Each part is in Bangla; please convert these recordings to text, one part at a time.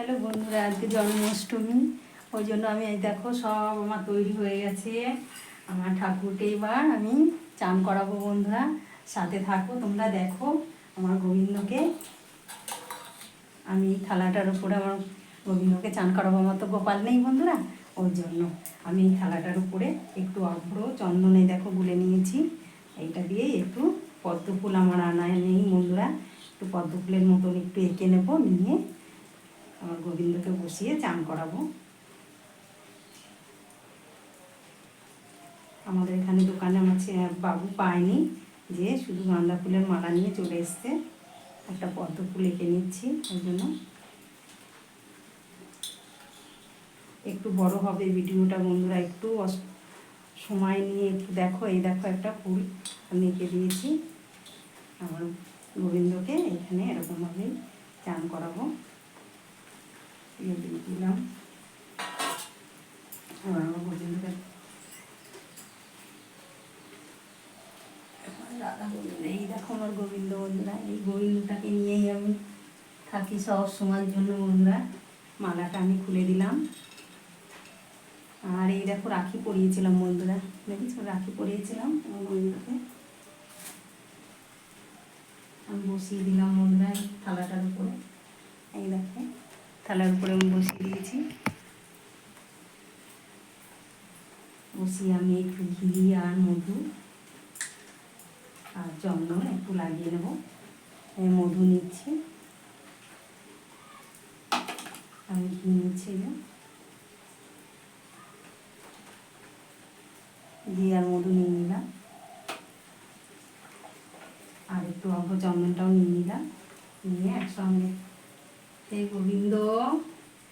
হ্যালো বন্ধুরা, আজকে জন্মাষ্টমী, ওই জন্য আমি এই দেখো সব আমার তৈরি হয়ে গেছে। আমার ঠাকুরকে এবার আমি চান করাবো। বন্ধুরা সাথে থাকো, তোমরা দেখো আমার গোবিন্দকে। আমি থালাটার উপরে আমার গোবিন্দকে চান করাবো। আমার তো গোপাল নেই বন্ধুরা, ওই জন্য আমি এই থালাটার উপরে একটু অভ্র চন্দনে দেখো গুলে নিয়েছি। এইটা দিয়ে একটু পদ্ম ফুল আমার আনায় নেই বন্ধুরা, একটু পদ্ম ফুলের মতন একটু এঁকে নেবো, নিয়ে আমার গোবিন্দকে বসিয়ে চান করাবো। আমাদের এখানে দোকানে আমার বাবু পায়নি, যে শুধু গাঁদা ফুলের মালা নিয়ে চলে এসছে। একটা পদ্ম ফুল এঁকে নিচ্ছি, ওই জন্য একটু বড় হবে ভিডিওটা বন্ধুরা, একটু সময় নিয়ে একটু দেখো। এই দেখো একটা ফুল আমি এঁকে দিয়েছি। আমার গোবিন্দকে এখানে এরকমভাবেই চান করাবো। দিয়ে দিলাম আমার গোবিন্দকে। এই দেখো আমার গোবিন্দ বন্ধুরা, এই গোবিন্দটাকে নিয়েই আমি থাকি সব সময়ের জন্য বন্ধুরা। মালাটা আমি খুলে দিলাম। আর এই দেখো রাখি পরিয়েছিলাম বন্ধুরা, দেখেছো রাখি পরিয়েছিলাম আমার গোবিন্দকে। আমি বসিয়ে দিলাম বন্ধুরা এই থালাটার উপরে। এই দেখো থালার উপরে আমি বসিয়ে দিয়েছি। বসিয়ে আমি একটু ঘি আর মধু আর চন্দন একটু লাগিয়ে নেব। মধু নিচ্ছি, আমি ঘি নিচ্ছি, ঘি আর মধু নিয়ে নিলাম। আর একটু অল্প চন্দনটাও নিয়ে নিলাম, নিয়ে একসঙ্গে। এই গোবিন্দ,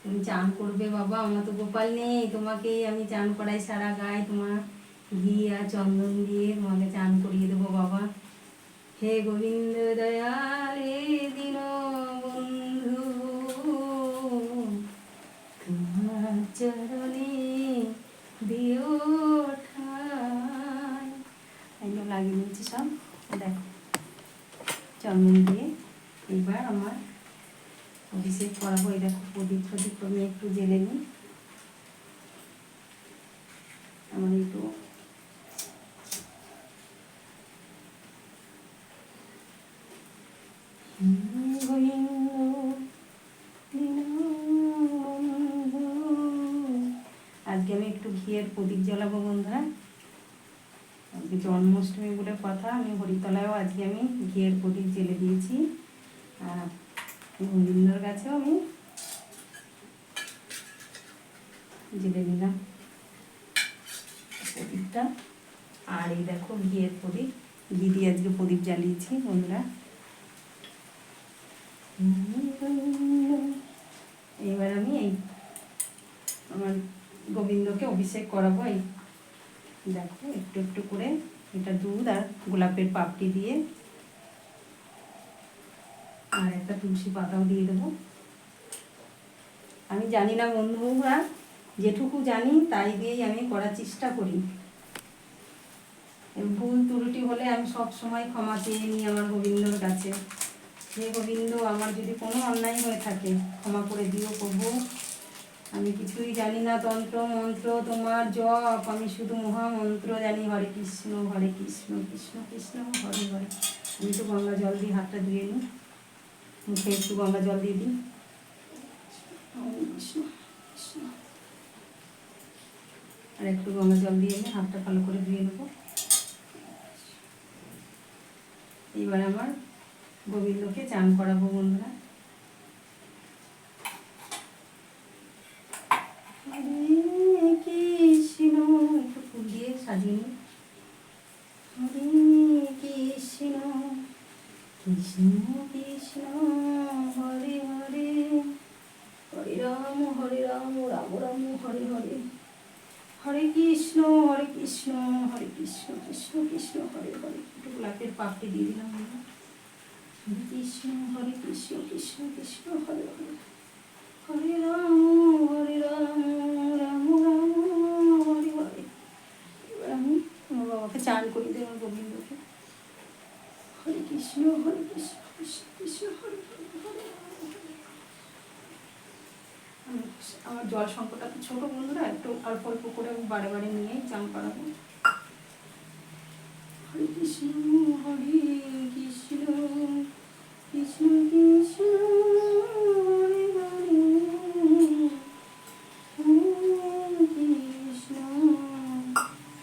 তুমি চান করবে বাবা, আমার তো গোপাল নেই, তোমাকেই আমি চান করাই সারা গায়ে। তোমার ঘি আর চন্দন দিয়ে তোমাকে চান করিয়ে দেবো বাবা। হে গোবিন্দ দয়াল হে দীন বন্ধু, তোমার চরণে দিও ঠাই। এগুলো লাগিয়ে নিচ্ছি সব, দেখো চন্দন দিয়ে। এবার আমার অভিষেক করাবো। এই দেখো প্রদীপ আমি একটু জেলে নিই। আমার একটু আজকে আমি একটু ঘিয়ের প্রদীপ জ্বালাবো বন্ধুরা। আজকে জন্মাষ্টমী বলে কথা, আমি হরিতলায়ও আজকে আমি ঘিয়ের প্রদীপ জেলে দিয়েছি। আর গোবিন্দর কাছেও আমি জেলে নিলাম প্রদীপটা। আর এই দেখো ঘিয়ের প্রদীপ, ঘি দিয়ে আজকে প্রদীপ জ্বালিয়েছি বন্ধুরা। এবার আমি এই আমার গোবিন্দকে অভিষেক করাবো। এই দেখো একটু একটু করে এটা দুধ আর গোলাপের পাপড়ি দিয়ে, আর একটা তুলসী পাতাও দিয়ে দেবো। আমি জানি না বন্ধুরা, যেটুকু জানি তাই দিয়েই আমি করার চেষ্টা করি। ভুল ত্রুটি হলে আমি সব সময় ক্ষমা চেয়ে নিই আমার গোবিন্দর কাছে। হে গোবিন্দ, আমার যদি কোনো অন্যায় হয়ে থাকে ক্ষমা করে দিও প্রভু। আমি কিছুই জানি না তন্ত্র মন্ত্র তোমার জপ, আমি শুধু মহামন্ত্র জানি, হরে কৃষ্ণ কৃষ্ণ কৃষ্ণ হরে হরে। আমি একটু গঙ্গা জল দিয়ে হাতটা ধুয়ে নিই, মুখে একটু গঙ্গা জল দিয়ে দিই। কৃষ্ণ কৃষ্ণ, আর একটু গঙ্গা জল দিয়ে নিয়ে হাতটা ভালো করে ধুয়ে নেবো। এবার আমার গোবিন্দকে চান করাবো বন্ধুরা। হরে কৃষ্ণ, একটু ফুল দিয়ে সাজিয়ে নিই। হরে কৃষ্ণ কৃষ্ণ কৃষ্ণ হরে হরে, হরে রাম রাম রাম হরে হরে, হরে কৃষ্ণ কৃষ্ণ কৃষ্ণ কৃষ্ণ হরে হরে। একটু গোলাপের পাপড়ি দিয়ে দিলাম। হরে কৃষ্ণ কৃষ্ণ কৃষ্ণ হরে হরে, হরে রাম রাম রাম হরে হরে। এবার আমি আমার বাবাকে চান করি দিই, আমার গোবিন্দকে। হরে কৃষ্ণ কৃষ্ণ কৃষ্ণ হরে হরে, হরে রাম আমার জল সংকটটা তো ছোটো বন্ধুরা, একটু অল্প অল্প করে আমি বারে বারে নিয়েই চান করাবো। হরে কৃষ্ণ হরে কৃষ্ণ কৃষ্ণ কৃষ্ণ হরে হরে হরে কৃষ্ণ।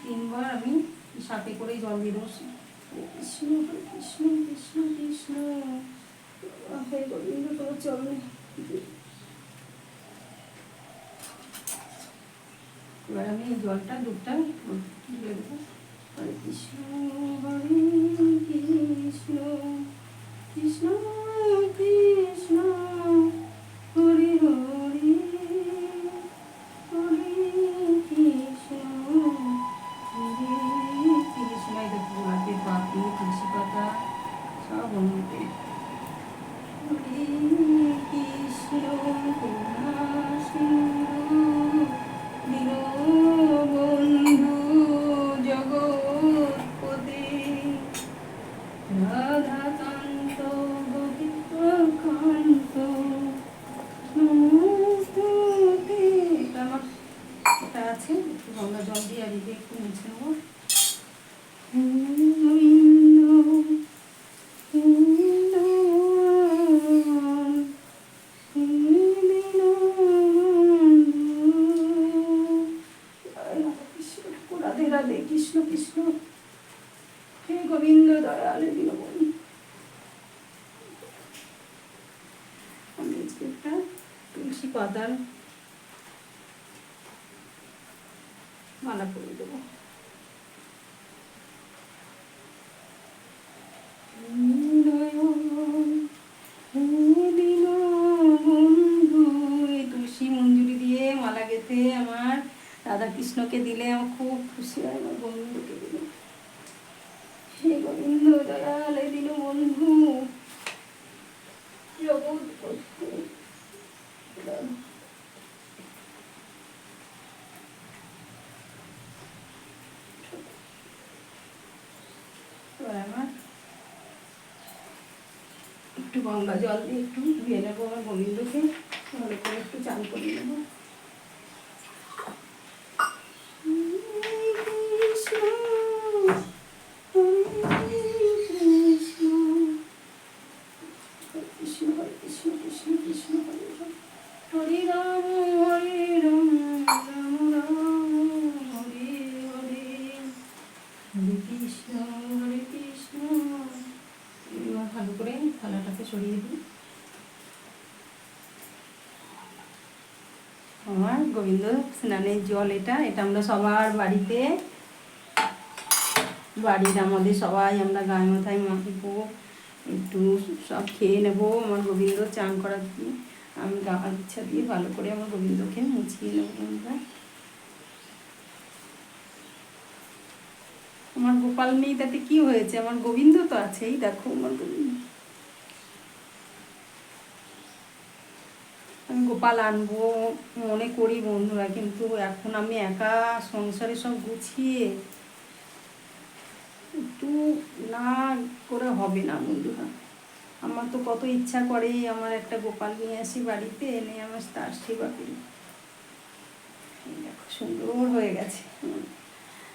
3 বার আমি সাথে করেই জল দিয়ে দেবো। কৃষ্ণ হরে কৃষ্ণ কৃষ্ণ কৃষ্ণ হে গোবিন্দ তোর চরণে। এবার আমি এই জলটা দুধটা দিয়ে দেবো। হরে কৃষ্ণ হরে কৃষ্ণ কৃষ্ণ কৃষ্ণ হরে হরে হরে কৃষ্ণ হরে কৃষ্ণ। এই দেখো গোলাপের পাপড়ি, তুলসী পাতা সব অন্যতে। হরে কৃষ্ণ করুণা সিন্ধু দীনবন্ধু জগৎপতে রাধাকান্ত গোপীকান্ত নমস্তুতে। আমার এটা আছে, একটু গঙ্গা জল দিয়ে আর এদিকে একটু মুছে নেবো। রাধে রাধে কৃষ্ণ কৃষ্ণ হে গোবিন্দ দয়াল দীনবন্ধু। আমি একটা তুলসী পাতার মালা করে দেবো। তুলসী মঞ্জুরি দিয়ে মালা গেঁথে আমার রাধা কৃষ্ণকে দিলে আমার খুব খুশি হয়। আমার বন্ধুকে দিলে হে গোবিন্দ দয়াল দিল বন্ধু আমার একটু গঙ্গা জল দিয়ে একটু ধুয়ে নেবো আমার গোবিন্দকে, ভালো করে একটু চান করে নেবো। হরে রাম হরে রাম রাম রাম হরে হরে হরে কৃষ্ণ হরে কৃষ্ণ। এবার ভালো করে থালাটাকে সরিয়ে দিই। আমার গোবিন্দ স্নানের জল এটা আমরা সবার বাড়িতে, বাড়ির আমাদের সবাই আমরা গায়ে মাথায় মাখবো, একটু সব খেয়ে নেবো। আমার গোবিন্দ চান করা দিয়ে আমি গামছা ইচ্ছা দিয়ে ভালো করে আমার গোবিন্দকে মুছিয়ে নেবো। বন্ধুরা আমার গোপাল নেই তাতে কি হয়েছে, আমার গোবিন্দ তো আছেই। দেখো আমার গোবিন্দ, আমি গোপাল আনবো মনে করি বন্ধুরা, কিন্তু এখন আমি একা সংসারে সব গুছিয়ে একটু না করে হবে না বন্ধুরা। আমার তো কত ইচ্ছা করে আমার একটা গোপাল নিয়ে আসি বাড়িতে, এনে আমার তার সেবা করি। দেখো সুন্দর হয়ে গেছে।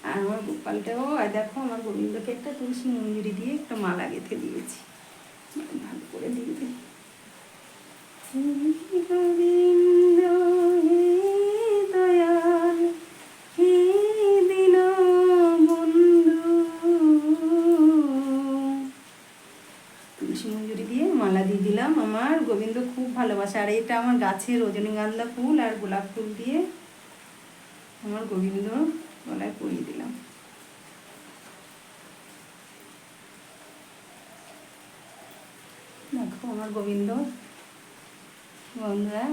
আর আমার গোপালটাও দেখো আমার গোবিন্দকে একটা তুলসী মঞ্জুরি দিয়ে একটা মালা গেঁথে দিয়েছি, ভালো করে দিয়ে দিই। গোবিন্দ হে দয়াল হে দীনবন্ধু। তুলসী মঞ্জুরি দিয়ে মালা দিয়ে দিলাম। আমার গোবিন্দ খুব ভালোবাসে। আর এটা আমার গাছের রজনীগন্ধা ফুল আর গোলাপ ফুল দিয়ে আমার গোবিন্দ গলায় পরিয়ে দিলাম। দেখো আমার গোবিন্দ। বন্ধুরা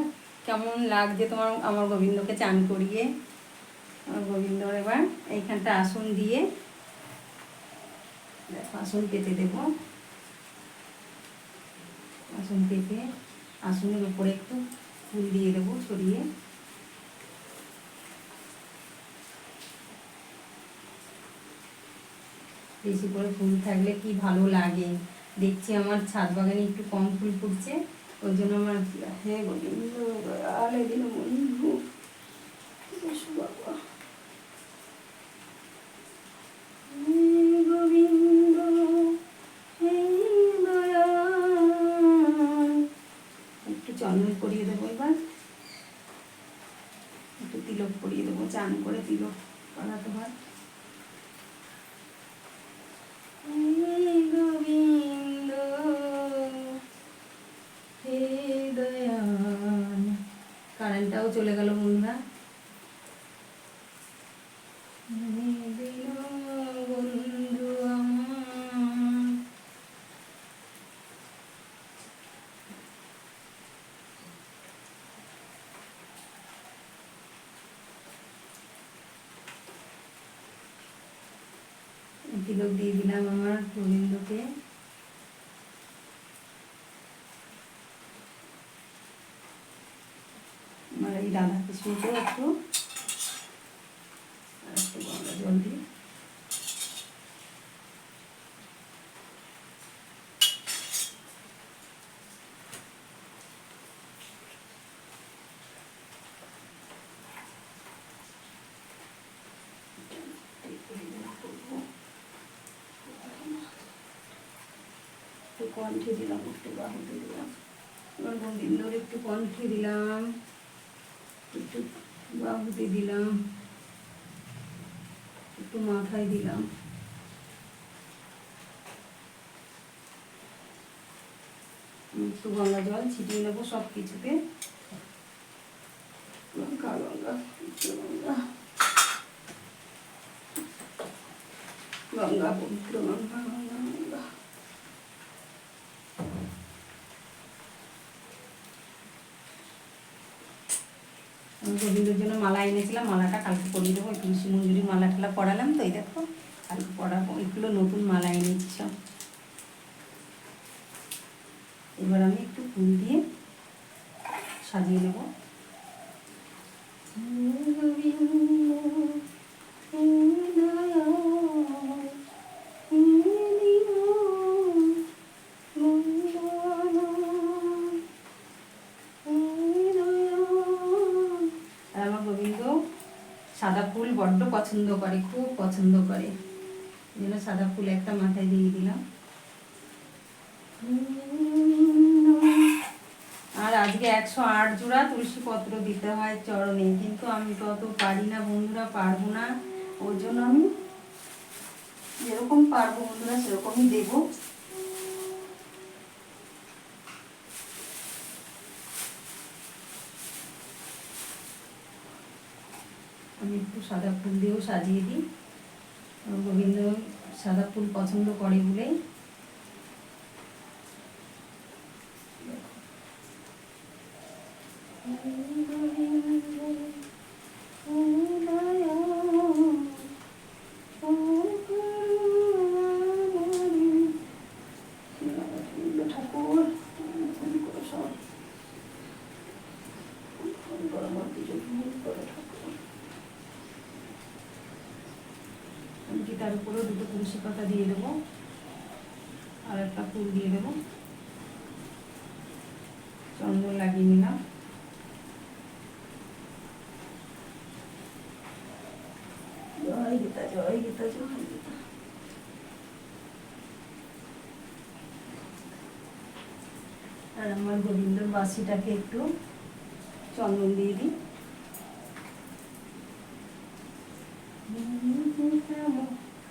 কেমন লাগছে তোমার আমার গোবিন্দকে চান করিয়ে? আমার গোবিন্দর এবার এইখানটা আসন দিয়ে দেখো আসন পেতে দেবো। আসন পেতে আসনের উপরে একটু ফুল দিয়ে দেবো ছড়িয়ে। বেশি করে ফুল থাকলে কি ভালো লাগে। দেখছি আমার ছাদ বাগানে একটু কম ফুল ফুটছে, ওই জন্য আমার হে গোবিন্দ দয়াল দীনবন্ধু পরিয়ে দেবো। এবার একটু তিলক পরিয়ে দেবো, চান করে তিলক পরাতে হয়। গোবিন্দ হে দয়াল। কারেন্টটাও চলে গেল বন্ধুরা। বন্ধু আমার তিলক দিয়ে দিলাম আমার গোবিন্দকে। আমার এই রাধা কৃষ্ণকেও একটু গঙ্গা জল দিই। একটু কণ্ঠে দিলাম, একটু বাহুতে দিলাম, এবার গোবিন্দর একটু কণ্ঠে দিলাম, একটু বাহুতে দিলাম, একটু মাথায় দিলাম। একটু গঙ্গা জল ছিটিয়ে নেবো সব কিছুতে। গঙ্গা গঙ্গা গঙ্গা গঙ্গা পবিত্র গঙ্গা গঙ্গা গঙ্গা। গোবিন্দর জন্য মালা এনেছিলাম, মালাটা কালকে পরিয়ে দেবো। তুলসী মঞ্জুরি মালা টালা পরালাম তো, এই দেখো কালকে পরাবো। এগুলো নতুন মালা এনেছি সব। এবার আমি একটু ফুল দিয়ে সাজিয়ে নেব। সাদা ফুল বড্ড পছন্দ করে, খুব পছন্দ করে, এই জন্য সাদা ফুল একটা মাথায় দিয়ে দিলাম। আর আজকে 108 জোড়া তুলসী পত্র দিতে হয় চরণে, কিন্তু আমি তো অত পারি না বন্ধুরা, পারবো না। ওর জন্য আমি যেরকম পারবো বন্ধুরা সেরকমই দেবো। আমি একটু সাদা ফুল দিয়েও সাজিয়ে দিই। গোবিন্দ সাদা ফুল পছন্দ করে বলেই। ঠাকুর তার উপরেও দুটো তুলসী পাতা দিয়ে দেবো, আর একটা ফুল দিয়ে দেবো, চন্দন লাগিয়ে নিলাম। জয় গীতা জয় গীতা জয় গীতা। আর আমার গোবিন্দর বাসিটাকে একটু চন্দন দিয়ে দিই।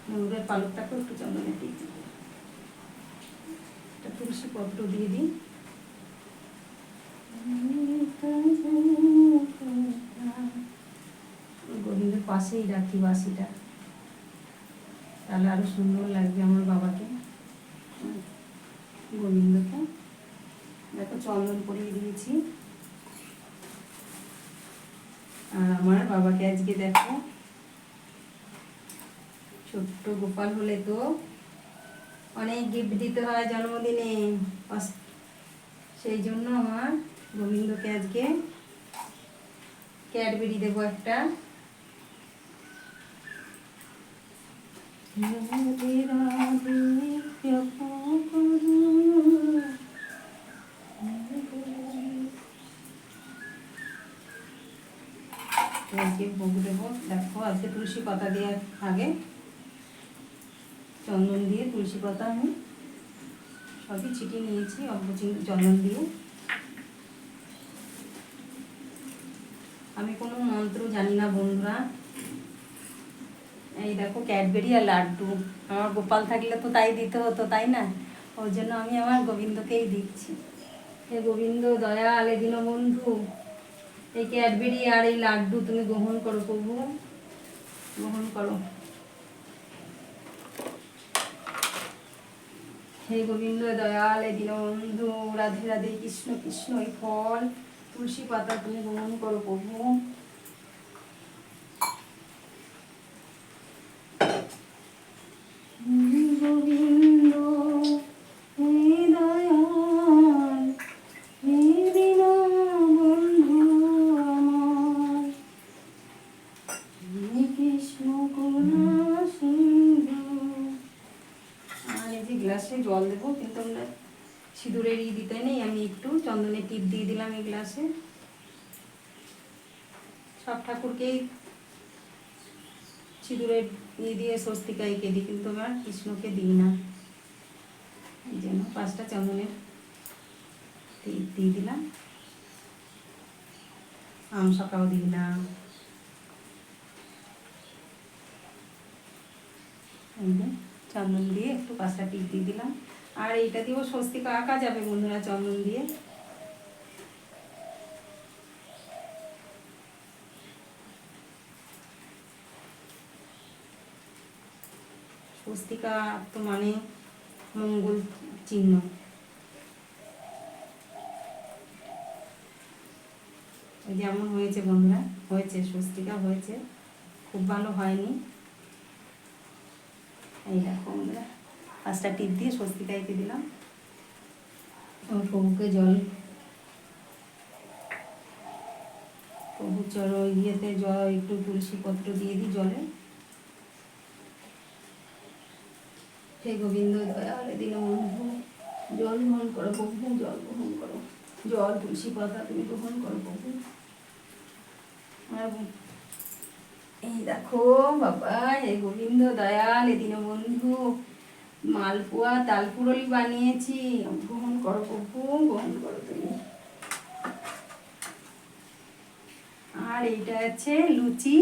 ময়ূরের পালকটাকে একটু চন্দনের দিয়ে দিই, একটা তুলসী পত্র দিয়ে দিই। গোবিন্দের পাশেই রাখি বাসিটা, তাহলে আরো সুন্দর লাগবে আমার বাবাকে, গোবিন্দকে। দেখো চন্দন পরিয়ে দিয়েছি। আর আমার বাবাকে আজকে দেখো, ছোট্ট গোপাল হলে তো অনেক গিফট দিতে হয় জন্মদিনে, সেই জন্য আমার গোবিন্দকে আজকে ক্যাডবেরি দেবো একটা। আজকে ভোগ দেবো। দেখো আজকে তুলসী পাতা দিয়ে, আগে চন্দন দিয়ে তুলসী পাতা আমি সবই ছিটিয়ে নিয়েছি অল্প চন্দন দিয়ে। আমি কোনো মন্ত্র জানি না বন্ধুরা। এই দেখো ক্যাডবেরি আর লাড্ডু, আমার গোপাল থাকলে তো তাই দিতে হতো, তাই না? ওই জন্য আমি আমার গোবিন্দকেই দিচ্ছি। হে গোবিন্দ দয়াল এ দীনবন্ধু, এই ক্যাডবেরি আর এই লাড্ডু তুমি গ্রহণ করো প্রভু, গ্রহণ করো। হে গোবিন্দ দয়াল এ দীনবন্ধু, রাধে রাধে কৃষ্ণ কৃষ্ণ, এই ফল তুলসী পাতা তুমি গ্রহণ করো প্রভু। গোবিন্দ হে দয়াল হে দীনবন্ধু আমার, হে কৃষ্ণ করুণা সিন্ধু। আর এই যে গ্লাসে জল দেবো, কিন্তু আমরা সিঁদুরের দিতে নেই, আমি একটু চন্দনের টিপ দিয়ে দিলাম এই গ্লাসে। সব ঠাকুরকেই সিঁদুরের দিয়ে স্বস্তিকা এঁকে দিই, কিন্তু আমার কৃষ্ণকে দিই না। এই জন্য 5টা চন্দনের টিপ দিয়ে দিলাম, শাখাও দিলাম। চন্দন দিয়ে একটু 5টা টিপ দিয়ে দিলাম। আর এইটা দিয়েও স্বস্তিকা আঁকা যাবে বন্ধুরা, চন্দন দিয়ে। স্বস্তিকা তো মানে মঙ্গল চিহ্ন। যেমন হয়েছে বন্ধুরা, হয়েছে স্বস্তিকা হয়েছে, খুব ভালো হয়নি। এই দেখো বন্ধুরা, 5টা টিপ দিয়ে স্বস্তিকা এঁকে দিলাম। প্রভুকে জল, প্রভু চলো ইয়েতে জল একটু তুলসী পত্র দিয়ে দিই জলে। হে গোবিন্দ দয়াল দীনবন্ধু, জল গ্রহণ করো প্রভু, জল গ্রহণ করো, জল তুলসী পাতা তুমি গ্রহণ করো প্রভু। এই দেখো বাবা, হে গোবিন্দ দয়াল দীনবন্ধু, মালপোয়া তালপুরলি বানিয়েছি, গ্রহণ করো প্রভু, গ্রহণ করো তুমি। আর এইটা আছে লুচি,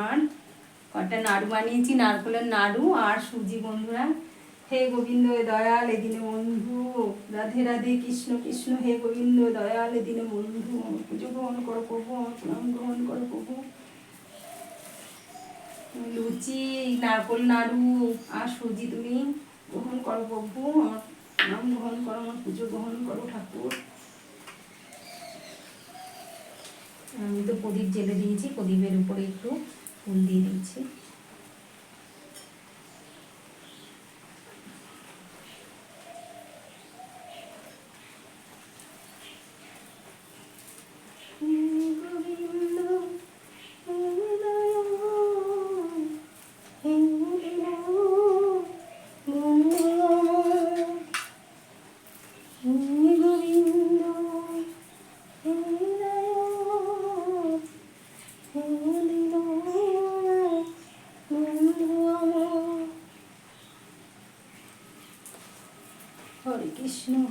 আর কটা নাড়ু বানিয়েছি, নারকেলের নাড়ু আর সুজি বন্ধুরা। হে গোবিন্দ দয়াল দীনবন্ধু, রাধে রাধে কৃষ্ণ কৃষ্ণ, হে গোবিন্দ দয়াল দীনবন্ধু, আমার পুজো গ্রহণ করো প্রভু, আমার প্রণাম গ্রহণ করো প্রভু। লুচি, নারকেল নাড়ু আর সুজি তুমি গ্রহণ করো প্রভু, আমার নাম গ্রহণ করো, আমার পুজো গ্রহণ করো ঠাকুর। আমি তো প্রদীপ জেলে দিয়েছি, প্রদীপের উপরে একটু ফুল দিয়ে দিচ্ছি।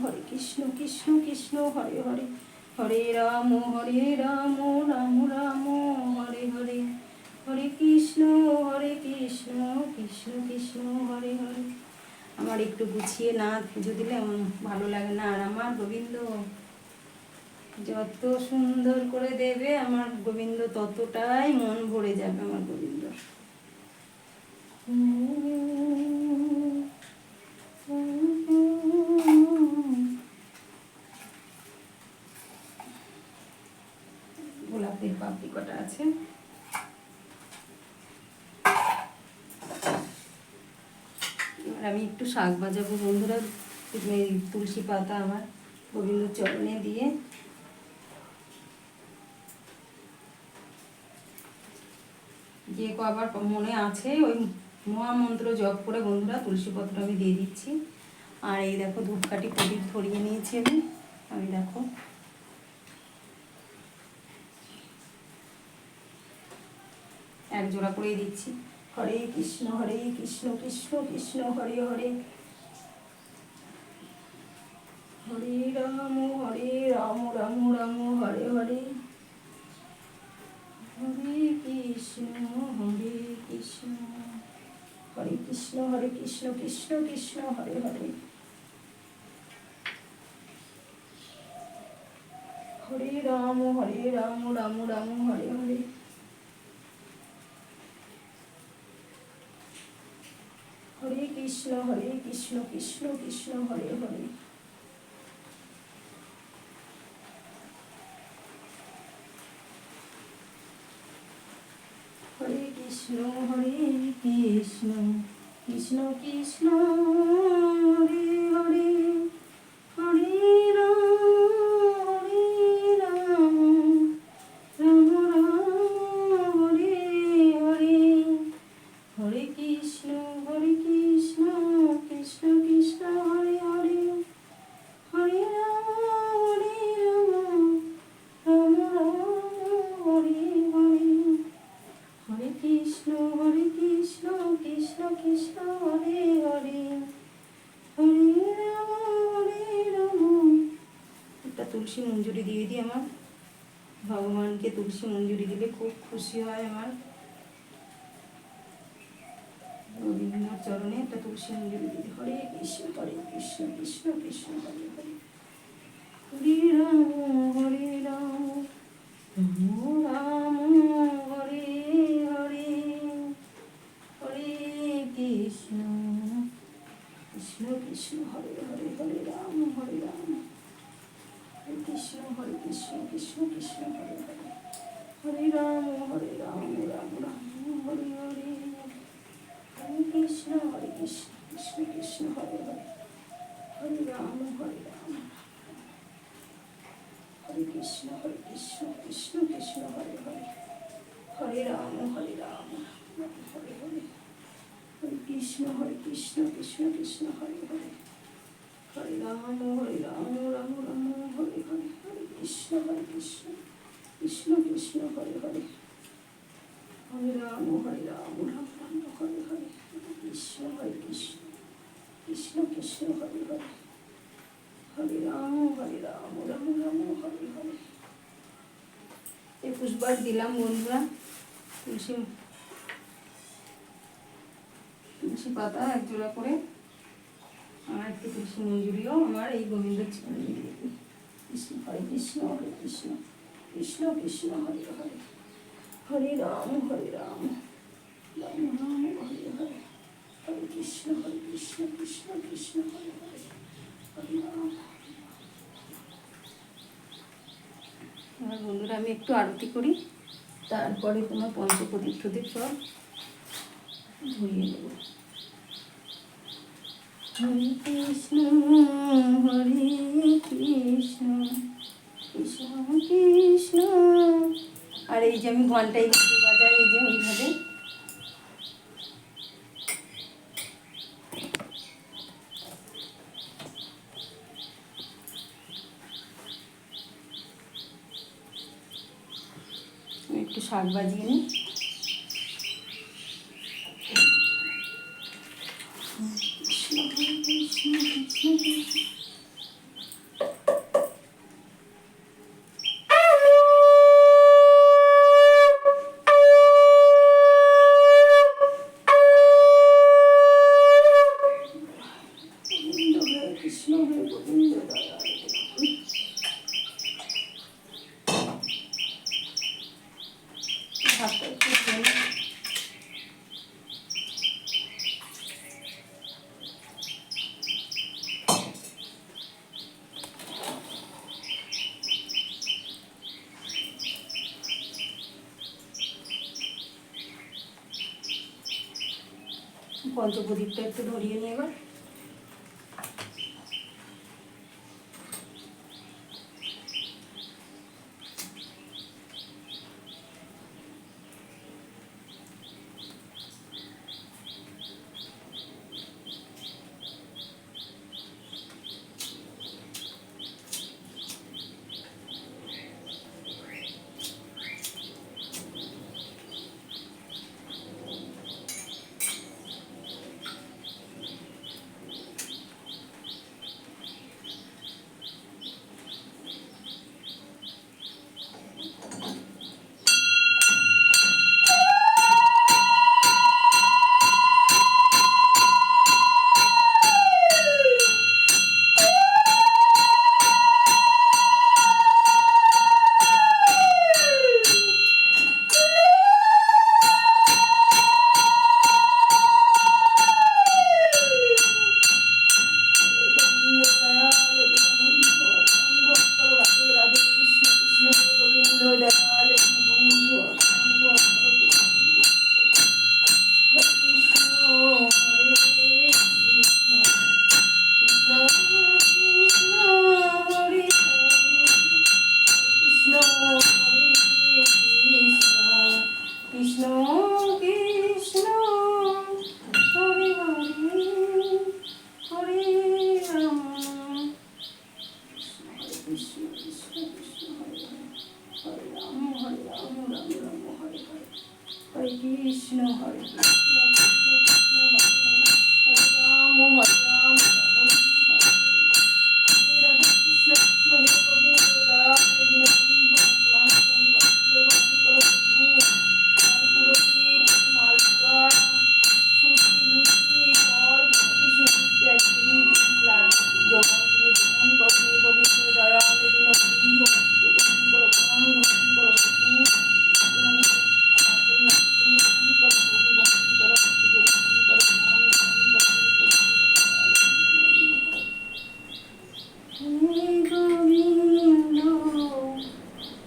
হরে কৃষ্ণ কৃষ্ণ কৃষ্ণ হরে হরে, হরে রাম রাম রাম হরে হরে, হরে কৃষ্ণ কৃষ্ণ কৃষ্ণ হরে হরে। আমার একটু গুছিয়ে না পুজো দিলে আমার ভালো লাগে না। আর আমার গোবিন্দ যত সুন্দর করে দেবে আমার গোবিন্দ, ততটাই মন ভরে যাবে আমার গোবিন্দ। গোলাপের পাপড়ি কটা আছে, আর আমি একটু শাক ভাজাবো বন্ধুরা। তুলসী পাতা আমার গোবিন্দ চরণে দিয়ে যে আবার মনে আছে ওই মহামন্ত্র জপ করে বন্ধুরা তুলসী পত্র আমি দিয়ে দিচ্ছি। আর এই দেখো ধূপকাঠি প্রদীপ ধরিয়ে নিয়েছি আমি দেখো এক জোড়া করে দিচ্ছি। হরে কৃষ্ণ কৃষ্ণ কৃষ্ণ হরে হরে, হরে রাম রাম রাম হরে হরে, হরে কৃষ্ণ হরে কৃষ্ণ কৃষ্ণ কৃষ্ণ হরে হরে, হরে রাম রাম রাম হরে হরে, হরে কৃষ্ণ কৃষ্ণ কৃষ্ণ হরে হরে, হরে কৃষ্ণ কৃষ্ণ কৃষ্ণ হরে হরে, হরে রাম রাম রাম হরে হরে, হরে কৃষ্ণ কৃষ্ণ কৃষ্ণ হরে হরে, হরে রাম রাম রাম হরে হরে, হরে কৃষ্ণ কৃষ্ণ কৃষ্ণ হরে হরে, হরে রাম। একটা তুলসী মঞ্জুরি দিয়ে দিই, আমার ভগবানকে তুলসী মঞ্জুরি দিলে খুব খুশি হয় আমার। রবীন্দ্রনাথ চরণে একটা তুলসী মঞ্জুরি দিই। হরে কৃষ্ণ কৃষ্ণ কৃষ্ণ হরে হরে, হরে রাম রাম রাম হরে হরে, হরে কৃষ্ণ কৃষ্ণ হরে হরে, হরে রাম হরে কৃষ্ণ কৃষ্ণ হরে হরে, হরে রাম রাম রাম হরে হরে, হরে কৃষ্ণ কৃষ্ণ হরে হরে, হরে রাম হরে কৃষ্ণ কৃষ্ণ হরে হরে, হরে রাম হরে হরে, হরে কৃষ্ণ কৃষ্ণ হরে হরে, হরে রাম রাম হরে হরে, হরে কৃষ্ণ কৃষ্ণ হরে হরে, হরে রাম রাম হরে হরে, হরে কৃষ্ণ কৃষ্ণ হরে হরে, হরে রাম রাম হরে হরে। 21 বার দিলাম বন্ধুরা তুলসী পাতা এক জোড়া করে, আর একটু তুলসী মঞ্জুরিও আমার এই গোবিন্দ চরণে দিয়ে দিই। কৃষ্ণ কৃষ্ণ কৃষ্ণ হরে হরে, হরে রাম রাম রাম হরে হরে, হরে কৃষ্ণ কৃষ্ণ হরে হরে, হরে রাম। আমার বন্ধুরা আমি একটু আরতি করি, তারপরে তোমার পঞ্চপ্রদীপ সব ধরিয়ে দেব। হরে কৃষ্ণ কৃষ্ণ কৃষ্ণ, আর এই যে আমি ঘন্টায় বাজাই, এই যে ওইভাবে একটু শাক বাজিয়ে নিই। পঞ্চপ্রদীপটা একটু ধরিয়ে নিয়ে এবার হরে কৃষ্ণ হরে কৃষ্ণ কৃষ্ণ কৃষ্ণ হরে হরে, হরে রাম হরে রাম রাম রাম হরে হরে, হরে রাধে কৃষ্ণ কৃষ্ণ হে গোবিন্দ রাধে দীনবন্ধু প্রণাম করো প্রভু, আর পুরোহিত মালপোয়া সুজি লুচি ফল সুজি ক্যাডবেরি লাড্ডু তুমি গ্রহণ করো হে গোবিন্দ দয়ালে দীনবন্ধু গ্রহণ করো প্রণাম গ্রহণ করো প্রভু, গ্রহণ করো তুমি গ্রহণ করো প্রভু, গ্রহণ করো পুজো গ্রহণ করো প্রণাম গ্রহণ করো হে গোবিন্দ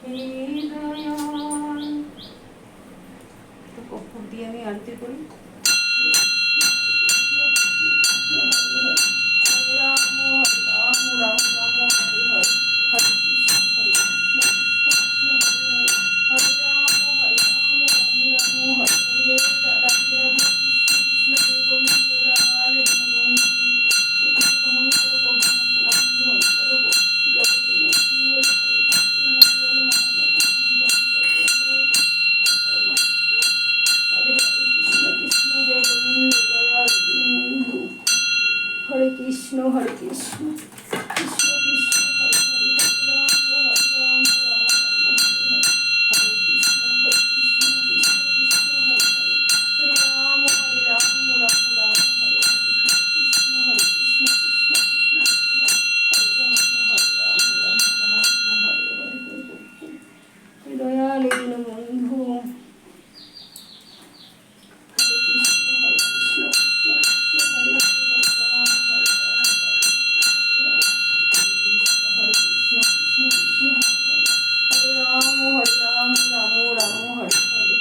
হে দয়াল। তো কর্পূর দিয়ে আমি আরতি করি। হরে রাম হরে রাম রাম রাম হরে হরে, হরে কৃষ্ণ হরে কৃষ্ণ কৃষ্ণ কৃষ্ণ হরে হরে, হরে রাম হরে রাম রাম রাম হরে হরে, রাধে রাধে কৃষ্ণ কৃষ্ণ হে গোবিন্দ রাধে দীনবন্ধু গ্রহণ করো প্রভু, প্রণাম গ্রহণ করো প্রভু, জগতে মঙ্গল করো মঙ্গল রাধে রাধে কৃষ্ণ কৃষ্ণ হে গোবিন্দ দয়াল দীনবন্ধু, হরে কৃষ্ণ কৃষ্ণ কৃষ্ণ হরে হরে, হরে রাম রাম রাম রাম হরে হরে, হরে কৃষ্ণ কৃষ্ণ কৃষ্ণ হরে হরে, হরে রাম রাম রাম রাম হরে হরে, হরে কৃষ্ণ কৃষ্ণ কৃষ্ণ হরে হরে, হরে রাম রাম রাম হরে হরে, দয়াল দীনবন্ধু, হরে কৃষ্ণ কৃষ্ণ কৃষ্ণ হরে হরে, হরে রাম হরে রাম হরে কৃষ্ণ কৃষ্ণ কৃষ্ণ হরে রাম রাম রাম হরে হরে,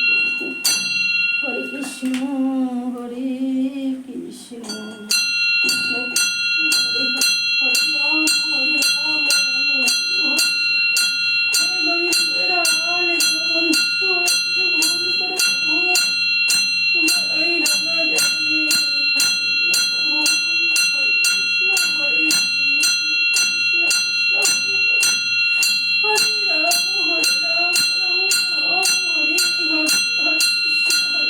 হরে কৃষ্ণ হরে কৃষ্ণ কৃষ্ণ কৃষ্ণ হরে হরে, হরে রাম রাম রাম হরে, হে গোবিন্দ দয়াল দীনবন্ধু গ্রহণ করো প্রভু, এই রাঙা জলে ঠাই দিও প্রভু, হরে কৃষ্ণ কৃষ্ণ কৃষ্ণ হরে হরে, হরে রাম রাম রাম হরে হরে, হরে কৃষ্ণ কৃষ্ণ কৃষ্ণ হরে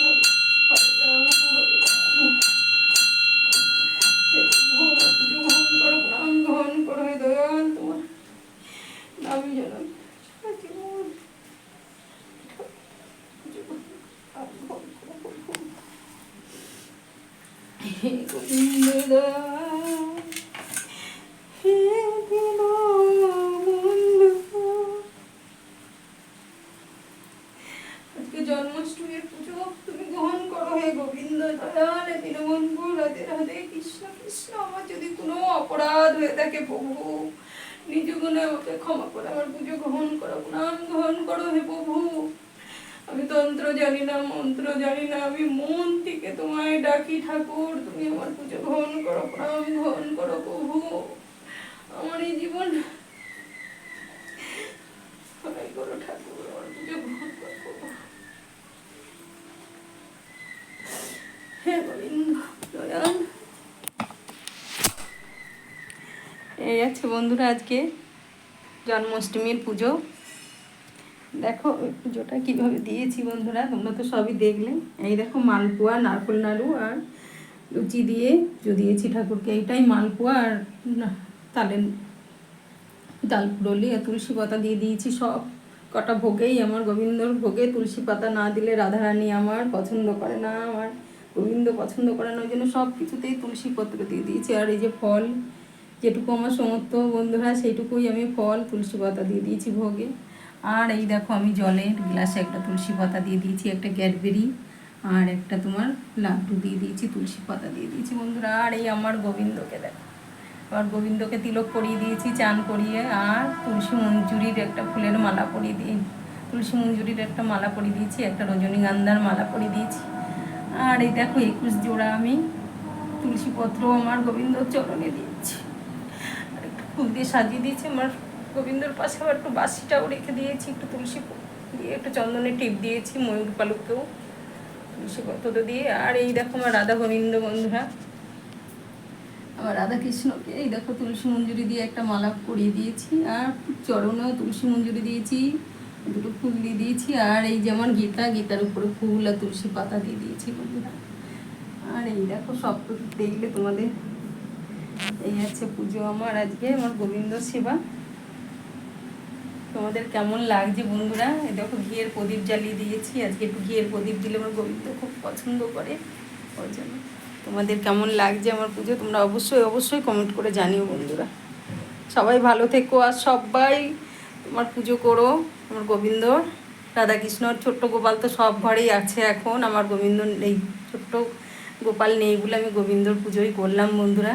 হরে, হরে রাম রাম। হে প্রভু আমার পুজো গ্রহণ করো প্রণাম গ্রহণ করো, হে দয়াল তোমার নামই জানাই জীবন পুজো গ্রহণ করো প্রভু, হে গোবিন্দ দয়াল হে দীনবন্ধু। আজকে জন্মাষ্টমীর পুজো তুমি গ্রহণ করো হে গোবিন্দ দয়াল দীনবন্ধু, রাধে রাধে কৃষ্ণ কৃষ্ণ। আমার যদি কোনো অপরাধ হয়ে থাকে প্রভু, নিজ গুণে আমাকে ক্ষমা করে আমার পুজো গ্রহণ করো প্রণাম গ্রহণ করো হে প্রভু। আমি তন্ত্র জানি না, মন্ত্র জানি না, আমি মন থেকে তোমায় ডাকি ঠাকুর, তুমি আমার পুজো গ্রহণ করো প্রণাম গ্রহণ করো প্রভু। আমার এই জীবন সবাই করো ঠাকুর, আমার পুজো গ্রহণ করো প্রভু, হে গোবিন্দ দয়াল। এই আছে বন্ধুরা আজকে জন্মাষ্টমীর পুজো। দেখো ওই পুজোটা কীভাবে দিয়েছি বন্ধুরা, তোমরা তো সবই দেখলে। এই দেখো মালপোয়া, নারকেল নাড়ু আর লুচি দিয়ে পুজো দিয়েছি ঠাকুরকে। এইটাই মালপোয়া আর তাল পুরলি আর তুলসী পাতা দিয়ে দিয়েছি। সব কটা ভোগেই আমার গোবিন্দর ভোগে তুলসী পাতা না দিলে রাধারানী আমার পছন্দ করে না, আমার গোবিন্দ পছন্দ করে না, ওই জন্য সব কিছুতেই তুলসী পত্র দিয়ে দিয়েছি। আর এই যে ফল যেটুকু আমার সমর্থ বন্ধুরা, সেইটুকুই আমি ফল তুলসী পাতা দিয়ে দিয়েছি ভোগে। আর এই দেখো আমি জলের গ্লাসে একটা তুলসী পাতা দিয়ে দিয়েছি, একটা ক্যাডবেরি আর একটা তোমার লাড্ডু দিয়ে দিয়েছি, তুলসী পাতা দিয়ে দিয়েছি বন্ধুরা। আর এই আমার গোবিন্দকে দেখো, আমার গোবিন্দকে তিলক পরিয়ে দিয়েছি চান করিয়ে, আর তুলসী মঞ্জুরির একটা ফুলের মালা পরিয়ে দিয়ে, তুলসী মঞ্জুরির একটা মালা পরিয়ে দিয়েছি, একটা রজনীগন্ধার মালা পরিয়ে দিয়েছি। আর এই দেখো 21 জোড়া আমি তুলসী পত্র আমার গোবিন্দর চরণে দিয়েছি, আর একটু ফুল দিয়ে সাজিয়ে দিয়েছি। আমার গোবিন্দর পাশে আবার একটু বাসিটাও রেখে দিয়েছি, একটু তুলসী দিয়ে একটু চন্দনের টিপ দিয়েছি, ময়ূর পালুকেও তুলসী পত্র দিয়ে। আর এই দেখো আমার রাধা গোবিন্দ বন্ধুরা, আমার রাধাকৃষ্ণকে এই দেখো তুলসী মঞ্জুরি দিয়ে একটা মালা পরিয়ে দিয়েছি, আর চরণেও তুলসী মঞ্জুরি দিয়েছি, দুটো ফুল দিয়ে দিয়েছি, আর এই যেমন গীতার উপরে ফুল আর তুলসী পাতা দিয়ে দিয়েছি বন্ধুরা। আর এই দেখো সব তো দেখলে তোমাদের, এই আছে পুজো আমার আজকে, আমার গোবিন্দ সেবা। তোমাদের কেমন লাগছে বন্ধুরা? এই দেখো ঘিয়ের প্রদীপ জ্বালিয়ে দিয়েছি, আজকে একটু ঘিয়ের প্রদীপ দিলে আমার গোবিন্দ খুব পছন্দ করে, ওই জন্য। তোমাদের কেমন লাগছে আমার পুজো তোমরা অবশ্যই কমেন্ট করে জানিও বন্ধুরা। সবাই ভালো থেকো, আর সবাই তোমার পুজো করো আমার গোবিন্দ রাধাকৃষ্ণর। ছোট্ট গোপাল তো সব ঘরেই আছে এখন, আমার গোবিন্দ এই ছোট্ট গোপাল নেই বলে আমি গোবিন্দর পুজোই করলাম বন্ধুরা।